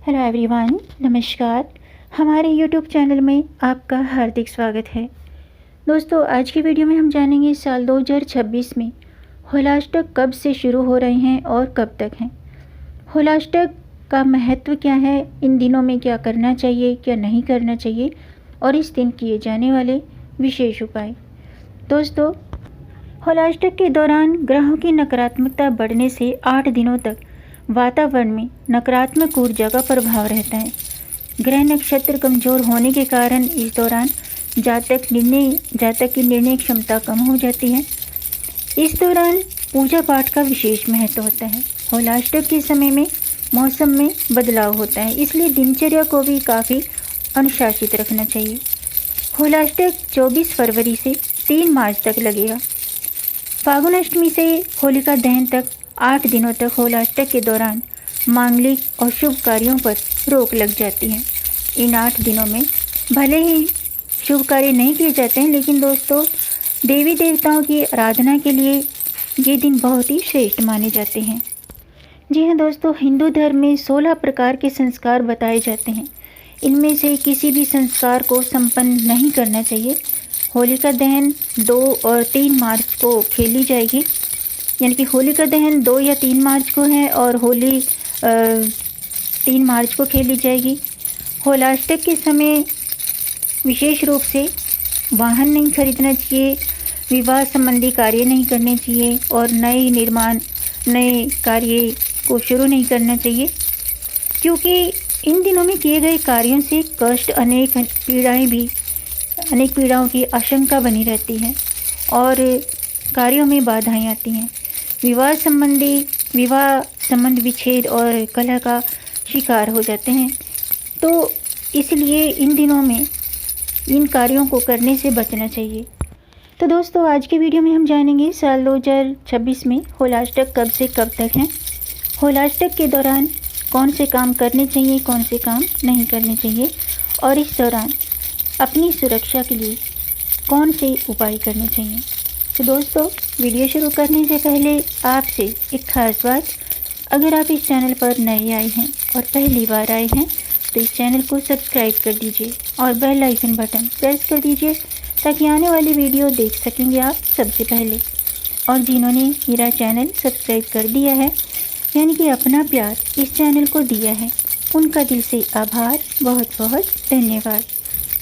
Hello everyone, नमस्कार। हमारे YouTube channel में आपका हार्दिक स्वागत है। दोस्तों, आज की वीडियो में हम जानेंगे साल 2026 में होलाष्टक कब से शुरू हो रहे हैं और कब तक हैं। होलाष्टक का महत्व क्या है, इन दिनों में क्या करना चाहिए, क्या नहीं करना चाहिए और इस दिन किए जाने वाले विशेष उपाय। दोस्तों, होलाष्टक के दौरान ग्रहों की नकारात्मकता बढ़ने से 8 दिनों तक वातावरण में नकारात्मक ऊर्जा का प्रभाव रहता है। ग्रह नक्षत्र कमजोर होने के कारण इस दौरान जातक की निर्णय क्षमता कम हो जाती है। इस दौरान पूजा पाठ का विशेष महत्व होता है। होलाष्टक के समय में मौसम में बदलाव होता है, इसलिए दिनचर्या को भी काफ़ी अनुशासित रखना चाहिए। होलाष्टक 24 फरवरी से 3 मार्च तक लगेगा। फागुन अष्टमी से होलिका दहन तक 8 दिनों तक होलाष्टक के दौरान मांगलिक और शुभ कार्यों पर रोक लग जाती है। इन 8 दिनों में भले ही शुभ कार्य नहीं किए जाते हैं, लेकिन दोस्तों देवी देवताओं की आराधना के लिए ये दिन बहुत ही श्रेष्ठ माने जाते हैं। जी हाँ दोस्तों, हिंदू धर्म में 16 प्रकार के संस्कार बताए जाते हैं। इनमें से किसी भी संस्कार को संपन्न नहीं करना चाहिए। होलिका दहन 2 और 3 मार्च को खेली जाएगी, यानी कि होलिका दहन 2 या 3 मार्च को है और होली 3 मार्च को खेली जाएगी। होलाष्टक के समय विशेष रूप से वाहन नहीं खरीदना चाहिए, विवाह संबंधी कार्य नहीं करने चाहिए और नए कार्य को शुरू नहीं करना चाहिए, क्योंकि इन दिनों में किए गए कार्यों से कष्ट, अनेक पीड़ाओं की आशंका बनी रहती है और कार्यों में बाधाएं आती हैं। विवाह संबंध विच्छेद और कलह का शिकार हो जाते हैं, तो इसलिए इन दिनों में इन कार्यों को करने से बचना चाहिए। तो दोस्तों, आज की वीडियो में हम जानेंगे साल 2026 में होलाष्टक कब से कब तक हैं। होलाष्टक के दौरान कौन से काम करने चाहिए, कौन से काम नहीं करने चाहिए और इस दौरान अपनी सुरक्षा के लिए कौन से उपाय करने चाहिए। तो दोस्तों, वीडियो शुरू करने से पहले आपसे एक खास बात, अगर आप इस चैनल पर नए आए हैं और पहली बार आए हैं तो इस चैनल को सब्सक्राइब कर दीजिए और बेल आइकन बटन प्रेस कर दीजिए, ताकि आने वाली वीडियो देख सकेंगे आप सबसे पहले। और जिन्होंने मेरा चैनल सब्सक्राइब कर दिया है, यानी कि अपना प्यार इस चैनल को दिया है, उनका दिल से आभार, बहुत बहुत धन्यवाद।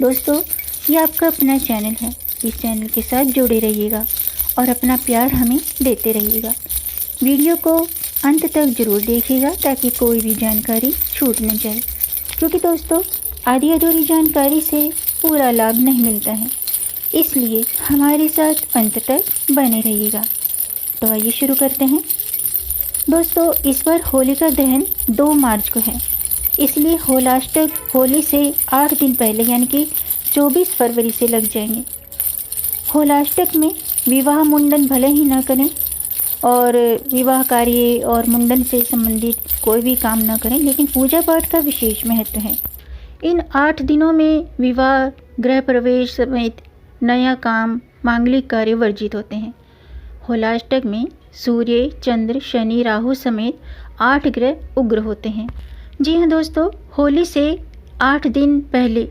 दोस्तों, ये आपका अपना चैनल है, इस चैनल के साथ जुड़े रहिएगा और अपना प्यार हमें देते रहिएगा। वीडियो को अंत तक ज़रूर देखिएगा ताकि कोई भी जानकारी छूट न जाए, क्योंकि दोस्तों आधी अधूरी जानकारी से पूरा लाभ नहीं मिलता है, इसलिए हमारे साथ अंत तक बने रहिएगा। तो आइए शुरू करते हैं। दोस्तों, इस बार होलिका दहन 2 मार्च को है, इसलिए होलाष्टक होली से 8 दिन पहले यानी कि 24 फरवरी से लग जाएंगे। होलाष्टक में विवाह मुंडन भले ही ना करें और विवाह कार्य और मुंडन से संबंधित कोई भी काम ना करें, लेकिन पूजा पाठ का विशेष महत्व है। इन 8 दिनों में विवाह, गृह प्रवेश समेत नया काम, मांगलिक कार्य वर्जित होते हैं। होलाष्टक में सूर्य, चंद्र, शनि, राहु समेत 8 ग्रह उग्र होते हैं। जी हाँ दोस्तों, होली से 8 दिन पहले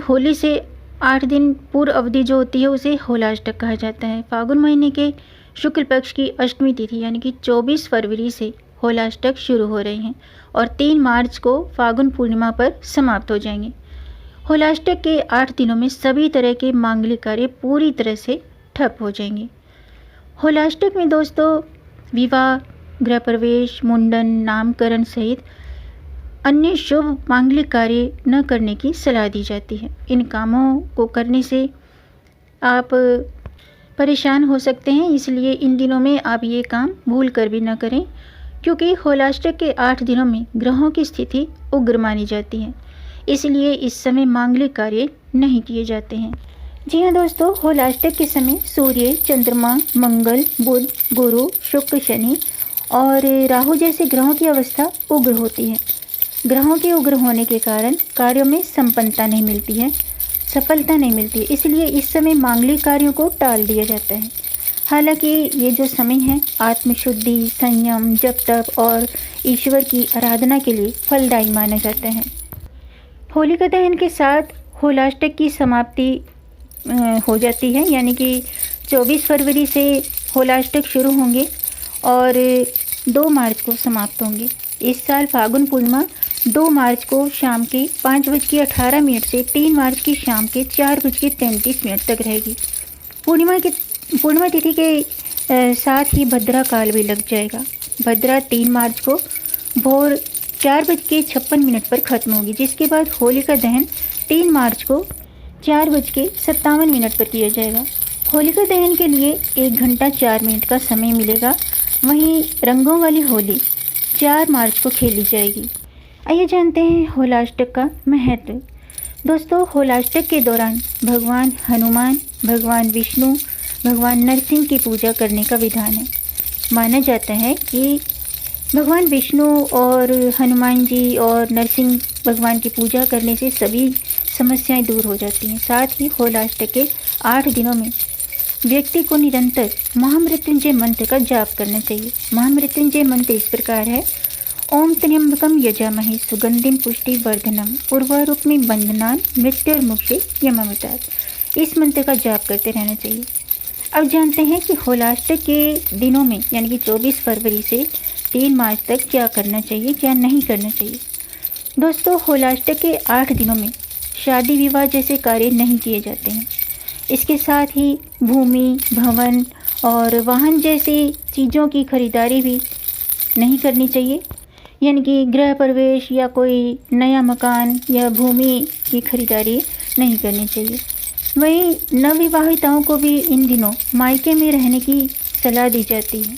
होली से 8 दिन पूर्व अवधि जो होती है उसे होलाष्टक कहा जाता है। फागुन महीने के शुक्ल पक्ष की अष्टमी तिथि यानी कि 24 फरवरी से होलाष्टक शुरू हो रहे हैं और 3 मार्च को फागुन पूर्णिमा पर समाप्त हो जाएंगे। होलाष्टक के 8 दिनों में सभी तरह के मांगलिक कार्य पूरी तरह से ठप हो जाएंगे। होलाष्टक में दोस्तों विवाह, गृह प्रवेश, मुंडन, नामकरण सहित अन्य शुभ मांगलिक कार्य न करने की सलाह दी जाती है। इन कामों को करने से आप परेशान हो सकते हैं, इसलिए इन दिनों में आप ये काम भूल कर भी न करें, क्योंकि होलाष्टक के 8 दिनों में ग्रहों की स्थिति उग्र मानी जाती है, इसलिए इस समय मांगलिक कार्य नहीं किए जाते हैं। जी हाँ दोस्तों, होलाष्टक के समय सूर्य, चंद्रमा, मंगल, बुध, गुरु, शुक्र, शनि और राहु जैसे ग्रहों की अवस्था उग्र होती है। ग्रहों के उग्र होने के कारण कार्यों में सफलता नहीं मिलती है, इसलिए इस समय मांगलिक कार्यों को टाल दिया जाता है। हालांकि ये जो समय है आत्मशुद्धि, संयम, जप तप और ईश्वर की आराधना के लिए फलदायी माना जाता है। होलिका दहन के साथ होलाष्टक की समाप्ति हो जाती है, यानी कि 24 फरवरी से होलाष्टक शुरू होंगे और 2 मार्च को समाप्त होंगे। इस साल फागुन पूर्णिमा 2 मार्च को शाम के 5:18 से 3 मार्च की शाम के 4:33 तक रहेगी। पूर्णिमा तिथि के साथ ही भद्रा काल भी लग जाएगा। भद्रा 3 मार्च को भोर 4:56 पर खत्म होगी, जिसके बाद होलिका दहन 3 मार्च को 4:57 पर किया जाएगा। होलिका दहन के लिए 1 घंटा 4 मिनट का समय मिलेगा। वहीं रंगों वाली होली 4 मार्च को खेली जाएगी। आइए जानते हैं होलाष्टक का महत्व। दोस्तों, होलाष्टक के दौरान भगवान हनुमान, भगवान विष्णु, भगवान नरसिंह की पूजा करने का विधान है। माना जाता है कि भगवान विष्णु और हनुमान जी और नरसिंह भगवान की पूजा करने से सभी समस्याएं दूर हो जाती हैं। साथ ही होलाष्टक के 8 दिनों में व्यक्ति को निरंतर महामृत्युंजय मंत्र का जाप करना चाहिए। महामृत्युंजय मंत्र इस प्रकार है: ओम त्र्यंबकम यजामहे सुगंधिम पुष्टिवर्धनम उर्वारुकमिव बंधनान् मृत्युर्मुक्षे यमामृतात्। इस मंत्र का जाप करते रहना चाहिए। अब जानते हैं कि होलाष्टक के दिनों में यानी कि 24 फरवरी से 3 मार्च तक क्या करना चाहिए, क्या नहीं करना चाहिए। दोस्तों, होलाष्टक के 8 दिनों में शादी विवाह जैसे कार्य नहीं किए जाते हैं। इसके साथ ही भूमि, भवन और वाहन जैसी चीज़ों की खरीदारी भी नहीं करनी चाहिए, यानी कि गृह प्रवेश या कोई नया मकान या भूमि की खरीदारी नहीं करनी चाहिए। वहीं नवविवाहिताओं को भी इन दिनों मायके में रहने की सलाह दी जाती है।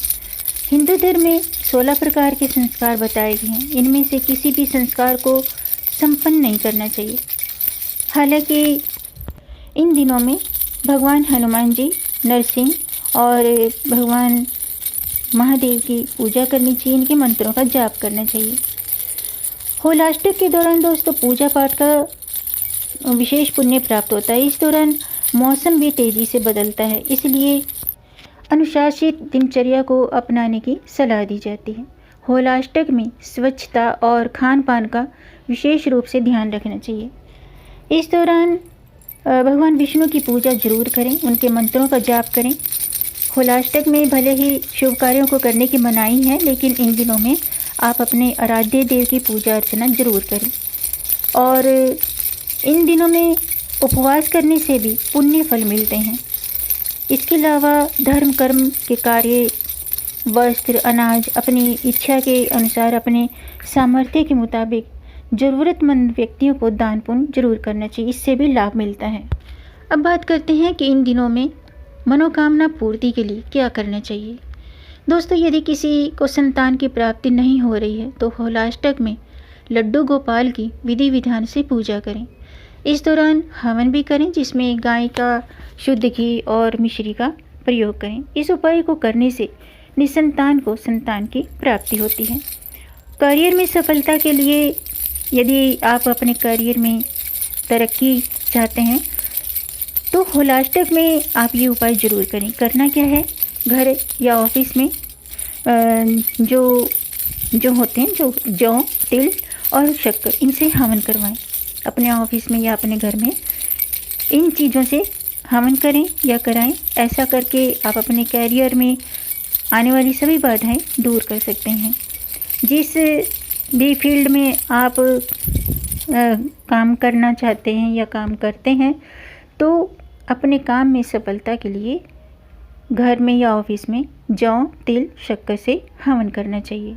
हिंदू धर्म में 16 प्रकार के संस्कार बताए गए हैं। इनमें से किसी भी संस्कार को संपन्न नहीं करना चाहिए। हालांकि इन दिनों में भगवान हनुमान जी, नरसिंह और भगवान महादेव की पूजा करनी चाहिए, इनके मंत्रों का जाप करना चाहिए। होलाष्टक के दौरान दोस्तों पूजा पाठ का विशेष पुण्य प्राप्त होता है। इस दौरान मौसम भी तेज़ी से बदलता है, इसलिए अनुशासित दिनचर्या को अपनाने की सलाह दी जाती है। होलाष्टक में स्वच्छता और खान पान का विशेष रूप से ध्यान रखना चाहिए। इस दौरान भगवान विष्णु की पूजा जरूर करें, उनके मंत्रों का जाप करें। होलाष्टक में भले ही शुभ कार्यों को करने की मनाही है, लेकिन इन दिनों में आप अपने आराध्य देव की पूजा अर्चना जरूर करें। और इन दिनों में उपवास करने से भी पुण्य फल मिलते हैं। इसके अलावा धर्म कर्म के कार्य, वस्त्र, अनाज अपनी इच्छा के अनुसार अपने सामर्थ्य के मुताबिक ज़रूरतमंद व्यक्तियों को दान पुण्य जरूर करना चाहिए, इससे भी लाभ मिलता है। अब बात करते हैं कि इन दिनों में मनोकामना पूर्ति के लिए क्या करना चाहिए। दोस्तों, यदि किसी को संतान की प्राप्ति नहीं हो रही है तो होलाष्टक में लड्डू गोपाल की विधि विधान से पूजा करें। इस दौरान हवन भी करें, जिसमें गाय का शुद्ध घी और मिश्री का प्रयोग करें। इस उपाय को करने से निसंतान को संतान की प्राप्ति होती है। करियर में सफलता के लिए यदि आप अपने करियर में तरक्की चाहते हैं तो होलाष्टक में आप ये उपाय ज़रूर करें। करना क्या है, घर या ऑफिस में जो होते हैं, जो जौ, तिल और शक्कर, इनसे हवन करवाएं। अपने ऑफिस में या अपने घर में इन चीज़ों से हवन करें या कराएं। ऐसा करके आप अपने कैरियर में आने वाली सभी बाधाएं दूर कर सकते हैं। जिस भी फील्ड में आप काम करना चाहते हैं या काम करते हैं, तो अपने काम में सफलता के लिए घर में या ऑफिस में जौ, तिल, शक्कर से हवन करना चाहिए।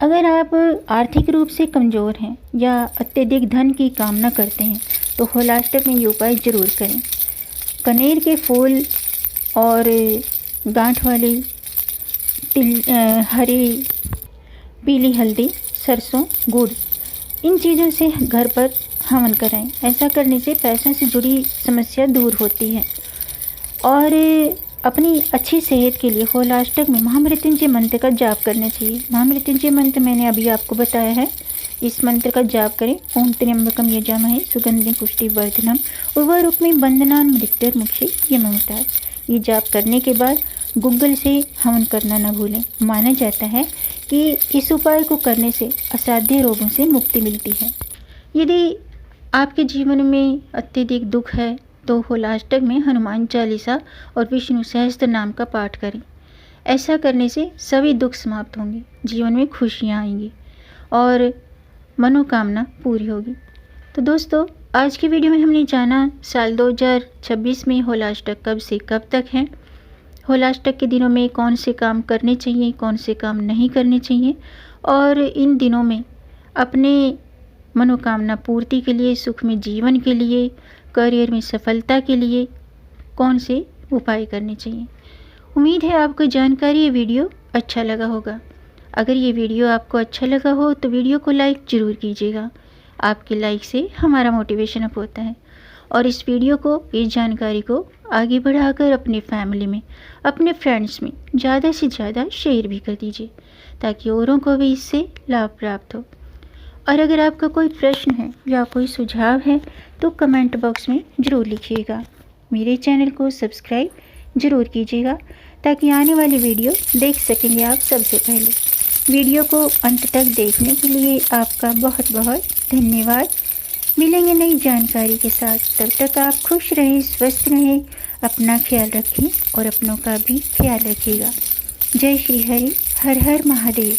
अगर आप आर्थिक रूप से कमज़ोर हैं या अत्यधिक धन की कामना करते हैं तो होलाष्टक में ये उपाय ज़रूर करें। कनेर के फूल और गांठ वाली तिल, हरी पीली हल्दी, सरसों, गुड़, इन चीज़ों से घर पर हवन कराएं। ऐसा करने से पैसों से जुड़ी समस्या दूर होती है। और अपनी अच्छी सेहत के लिए होलाष्टक में महामृत्युंजय मंत्र का जाप करना चाहिए। महामृत्युंजय मंत्र मैंने अभी आपको बताया है, इस मंत्र का जाप करें। ओम त्र्यंबकम यजामहे सुगंधिम पुष्टिवर्धनम उर्वारुकमिव बंधनान् मृत्युर्मुक्षे यमामृतात्। ये जाप करने के बाद गूगल से हवन करना न भूलें। माना जाता है कि इस उपाय को करने से असाध्य रोगों से मुक्ति मिलती है। यदि आपके जीवन में अत्यधिक दुख है तो होलाष्टक में हनुमान चालीसा और विष्णु सहस्त्र नाम का पाठ करें। ऐसा करने से सभी दुख समाप्त होंगे, जीवन में खुशियाँ आएंगी और मनोकामना पूरी होगी। तो दोस्तों, आज की वीडियो में हमने जाना साल 2026 में होलाष्टक कब से कब तक है, होलाष्टक के दिनों में कौन से काम करने चाहिए, कौन से काम नहीं करने चाहिए, और इन दिनों में अपने मनोकामना पूर्ति के लिए, सुख में जीवन के लिए, करियर में सफलता के लिए कौन से उपाय करने चाहिए। उम्मीद है आपको जानकारी ये वीडियो अच्छा लगा होगा। अगर ये वीडियो आपको अच्छा लगा हो तो वीडियो को लाइक ज़रूर कीजिएगा। आपके लाइक से हमारा मोटिवेशन अप होता है। और इस वीडियो को, इस जानकारी को आगे बढ़ाकर अपने फैमिली में, अपने फ्रेंड्स में ज़्यादा से ज़्यादा शेयर भी कर दीजिए ताकि औरों को भी इससे लाभ प्राप्त हो। और अगर आपका कोई प्रश्न है या कोई सुझाव है तो कमेंट बॉक्स में ज़रूर लिखिएगा। मेरे चैनल को सब्सक्राइब ज़रूर कीजिएगा ताकि आने वाली वीडियो देख सकेंगे आप सबसे पहले। वीडियो को अंत तक देखने के लिए आपका बहुत बहुत धन्यवाद। मिलेंगे नई जानकारी के साथ, तब तक आप खुश रहें, स्वस्थ रहें, अपना ख्याल रखें और अपनों का भी ख्याल रखिएगा। जय श्री हरि, हर हर महादेव।